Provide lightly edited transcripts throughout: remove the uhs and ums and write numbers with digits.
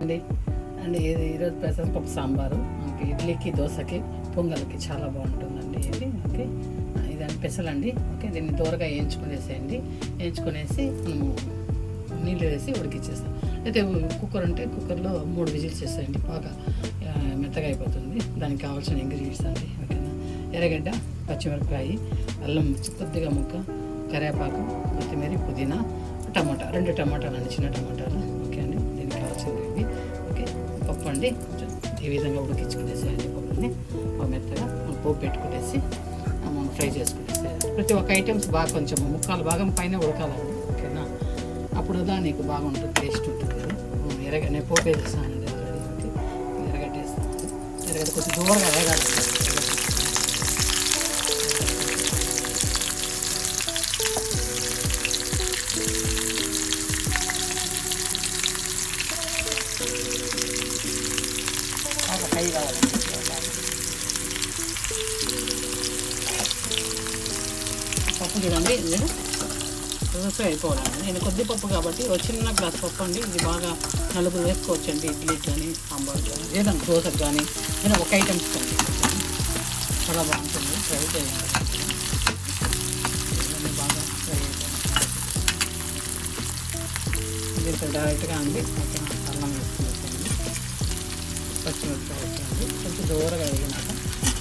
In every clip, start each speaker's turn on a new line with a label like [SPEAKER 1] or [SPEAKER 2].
[SPEAKER 1] అండి అండి ఇది ఈరోజు పెసరపప్పు సాంబారు మనకి ఇడ్లీకి దోశకి పొంగల్కి చాలా బాగుంటుందండి ఇది. ఓకే, ఇదండి పెసలండి. ఓకే, దీన్ని దూరగా వేయించుకునేసేయండి. వేయించుకునేసి మనము నీళ్ళు వేసి ఉడికిచ్చేస్తాం. అయితే కుక్కర్ ఉంటే కుక్కర్లో 3 విజిల్స్ చేసేయండి, బాగా మెత్తగా అయిపోతుంది. దానికి కావాల్సిన ఇంగ్రీడియంట్స్ అండి. ఓకేనా, ఎర్రగడ్డ, పచ్చిమిరపకాయ, అల్లం కొద్దిగా ముక్క, కరివేపాకు, కొత్తిమీర, పుదీనా, టమాటా 2 టమాటాలు అండి, చిన్న టమాటాలు. ఓకే అండి, దీనికి కావాల్సింది ఇవి. ఓకే, పప్పు అండి ఈ విధంగా ఉడికించుకునేసేయండి. పప్పుని మెత్తగా పోపు పెట్టుకునేసి మనం ఫ్రై చేసుకునేసేయాలి. ప్రతి ఒక్క ఐటమ్స్ బాగా కొంచెం ముక్కాలు భాగం పైన ఉడకాలండి. ఓకేనా, అప్పుడు దానికి బాగుంటుంది, టేస్ట్ ఉంటుంది. నేను పోపు వేసేస్తానండి ఆల్రెడీ. ఓకే, ఎర్రగడ్డ వేస్తాను. ఎర్రగడ్డ కొంచెం దూరంగా వేగాలి. బాగా ఫ్రై కావాలండి. పప్పు చూడండి, నేను దోశ అయిపోవాలండి. నేను కొద్ది పప్పు కాబట్టి ఒక చిన్న గ్లాస్ పప్పు అండి. ఇది బాగా నలుగురు వేసుకోవచ్చండి, ఇడ్లీకి కానీ సాంబార్ కానీ ఏదైనా దోశకు కానీ నేను ఒక ఐటమ్స్ కండి. చాలా బాగుంటుంది, ఫ్రై చేయండి. బాగా ఫ్రై అయిపోయింది. దీంతో డైరెక్ట్గా అండి అల్లం వేసుకునేసండి, పచ్చిమిరపకాయ వేసుకోండి. కొంచెం దూరగా వేగినాక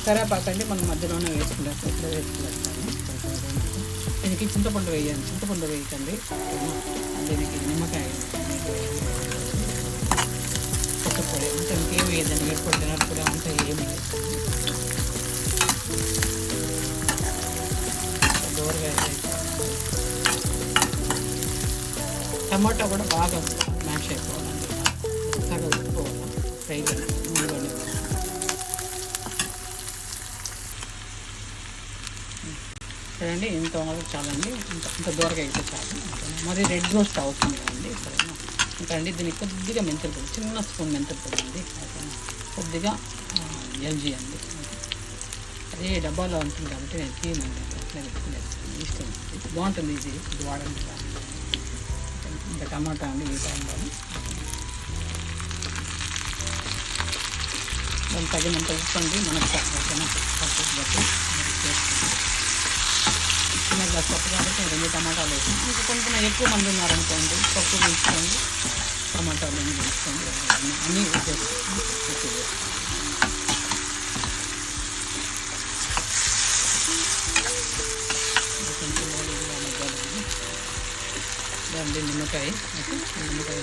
[SPEAKER 1] కరివేపాకు అండి మనం మధ్యలోనే వేసుకునేస్తాం. ఇప్పుడు వేసుకునేస్తాము. దీనికి చింతపండు వేయండి, చింతపండు వేయకండి. దీనికి నిమ్మకాయ, పచ్చిపొడి అంటే ఇంకేం వేయద్దండి. ఎప్పుడు తినప్పుడు అంతా ఏమి వేస్తుంది. దూరగా టమాటా కూడా బాగా మ్యాష్ అయిపోవాలండి, బాగా ఉప్పుకోవాలి, ఫ్రై నూనె. చూడండి, ఇంత చాలండి, ఇంత దూరగా అయితే చాలు. మరి రెడ్ రోస్ట్ అవుతుంది కదండి. సరేనా, ఇంకా అండి దీనికి కొద్దిగా మెంతులు పొడి, చిన్న స్పూన్ మెంతులు పొడి అండి. కొద్దిగా ఎల్జీ అండి. అదే డబ్బాలో ఉంటుంది కాబట్టి నేను తీయమండి, అట్లా పెట్టుకునేస్తాను. ఇష్టం బాగుంటుంది, ఇది వాడండి. ఇంకా టమాటా అండి ఈ టైంలో దాన్ని తగినంత ఉప్పు అండి మనకు. ఓకేనా, పప్పు బట్టి చేసుకుంటాం. చిన్న గ్లాస్ పప్పు కాబట్టి 2 టమాటాలు వేసి, ఇంకా కొంచెం ఎక్కువ మంది ఉన్నారనుకోండి పప్పు వేసుకోండి, టమాటాలు వేసుకోండి, అన్నీ వేసేసుకోండి. దాంట్లో నిమ్మకాయ, నిమ్మకాయ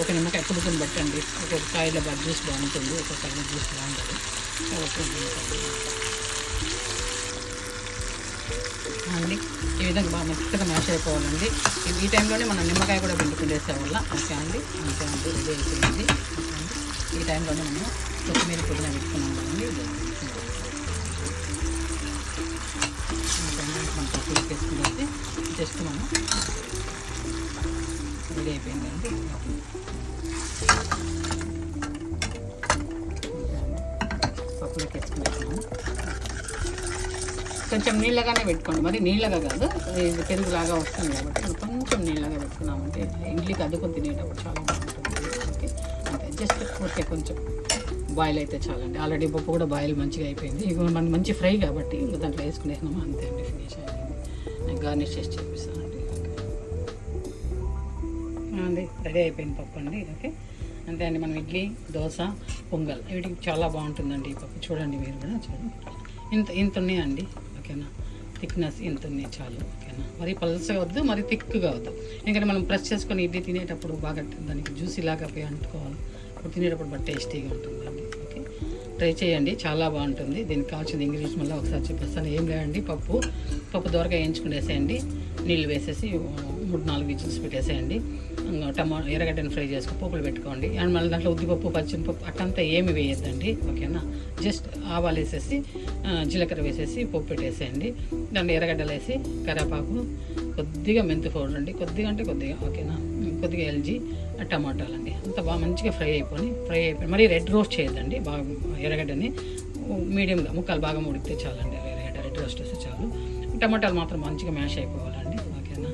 [SPEAKER 1] ఒక నిమ్మకాయ పులుపుని బట్టండి. ఒక్కొక్క కాయలో జ్యూస్ బాగుంటుంది, ఒక్కొక్క కాయలో జ్యూస్ బాగుంటుంది. అండి ఈ విధంగా బాగా మెత్తగా మ్యాష్ అయిపోవాలండి. ఈ టైంలోనే మనం నిమ్మకాయ కూడా పిండుకునేసే వల్ల. ఓకే అండి, అంతే అండి, రెడీ అయిపోయింది. ఈ టైంలోనే మనం కొత్తిమీర పుదీనా పెట్టుకున్నాం కదండి. మనం పప్పులు వేసుకునేసి జస్ట్ మనం రెడీ అయిపోయిందండి. పప్పులోకి వేసుకునేసాము. కొంచెం నీళ్ళగానే పెట్టుకోండి, మరి నీళ్ళగా కాదు, ఇది పెరుగులాగా వస్తుంది కాబట్టి కొంచెం నీళ్ళగా పెట్టుకున్నామంటే ఇడ్లీకి అద్దుకొని తినేటప్పుడు చాలా బాగుంటుంది. ఓకే, అంతే, జస్ట్ ఓకే, కొంచెం బాయిల్ అయితే చాలండి. ఆల్రెడీ పప్పు కూడా బాయిల్ మంచిగా అయిపోయింది. ఇక మనం మంచి ఫ్రై కాబట్టి ఇంకా దాంట్లో వేసుకునేసినాము, అంతే అండి, ఫినిష్ అయిపోయింది. నేను గార్నిష్ చేసి చూపిస్తానండి. అండి రెడీ అయిపోయింది పప్పు అండి. ఓకే, అంతే అండి. మనం ఇడ్లీ, దోశ, పొంగల్ వీటికి చాలా బాగుంటుందండి ఈ పప్పు. చూడండి, మీరు కూడా చూడండి, ఇంత ఉన్నాయండి. ఓకేనా, థిక్నెస్ ఇంత ఉన్నాయి చాలు. ఓకేనా, మరి పల్సగా వద్దు, మరి థిక్గా వద్దు. ఎందుకంటే మనం ప్రెస్ చేసుకొని ఇడ్లీ తినేటప్పుడు బాగా దానికి జ్యూసీ లాగా పోయి అంటుకోవాలి, అప్పుడు తినేటప్పుడు బాగా టేస్టీగా ఉంటుందండి. ఓకే, ట్రై చేయండి, చాలా బాగుంటుంది. దీనికి కావాల్సిన ఇంగ్రీడియంట్స్ మళ్ళీ ఒకసారి చెప్పేస్తాను. ఏం లేదండి, పప్పు దోరగా వేయించుకునేసేయండి, నీళ్ళు వేసేసి 3-4 విజిల్స్ పెట్టేసేయండి. ఎర్రగడ్డని ఫ్రై చేసుకుని పోపులు పెట్టుకోండి. అండ్ మళ్ళీ దాంట్లో ఉద్దిపప్పు, పచ్చిమిరపప్పు అట్టంతా ఏమి వేయద్దండి. ఓకేనా, జస్ట్ ఆవాలు వేసేసి జీలకర్ర వేసేసి పోపు పెట్టేసేయండి. దాంట్లో ఎర్రగడ్డలు వేసి కరివేపాకు, కొద్దిగా మెంతి పౌడర్ అండి, కొద్దిగా అంటే కొద్దిగా. ఓకేనా, కొద్దిగా ఎల్జీ, టమాటాలండి. అంతా బాగా మంచిగా ఫ్రై అయిపోయి మరి రెడ్ రోస్ట్ చేయొద్దండి. బాగా ఎర్రగడ్డని మీడియంగా ముక్కలు బాగా ఉడికితే చాలండి. ఎర్రగడ్డ రెడ్ రోస్ట్ వేస్తే చాలు. టమాటాలు మాత్రం మంచిగా మ్యాష్ అయిపోవాలండి. ఓకేనా,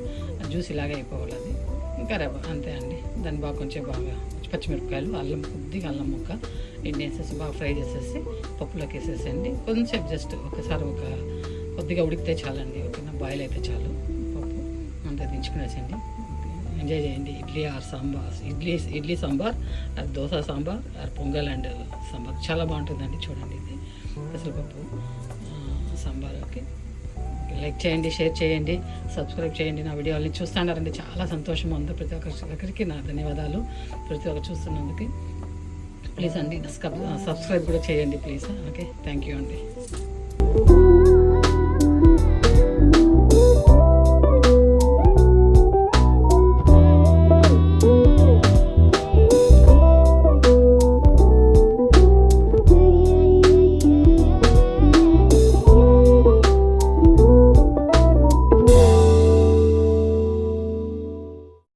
[SPEAKER 1] జ్యూస్ ఇలాగే అయిపోవాలి అది. ఇంకా అంతే అండి, దాన్ని బాగా కొంచెం బాగా పచ్చిమిరపకాయలు, అల్లం, కొద్దిగా అల్లం ముక్క ఇన్ని వేసేసి బాగా ఫ్రై చేసేసి పప్పులోకి వేసేసేయండి. కొంచెం జస్ట్ ఒకసారి కొద్దిగా ఉడికితే చాలండి. ఓకేనా, బాయిల్ అయితే చాలు పప్పు. అంతే దించుకునేసండి. ఎంజాయ్ చేయండి. Idli or sambar, idli sambar or dosa sambar or pongal and sambar చాలా బాగుంటుందండి. చూడండి, ఇది పెసరపప్పు సాంబార్. ఓకే, లైక్ చేయండి, షేర్ చేయండి, సబ్స్క్రైబ్ చేయండి. నా వీడియోని చూస్తున్నారండి, చాలా సంతోషం ఉంది. ప్రతి ఒక్కరికి నా ధన్యవాదాలు. ప్రతి ఒక్కరు చూస్తున్నందుకు ప్లీజ్ అండి సబ్స్క్రైబ్ కూడా చేయండి ప్లీజ్. ఓకే, థ్యాంక్ యూ అండి.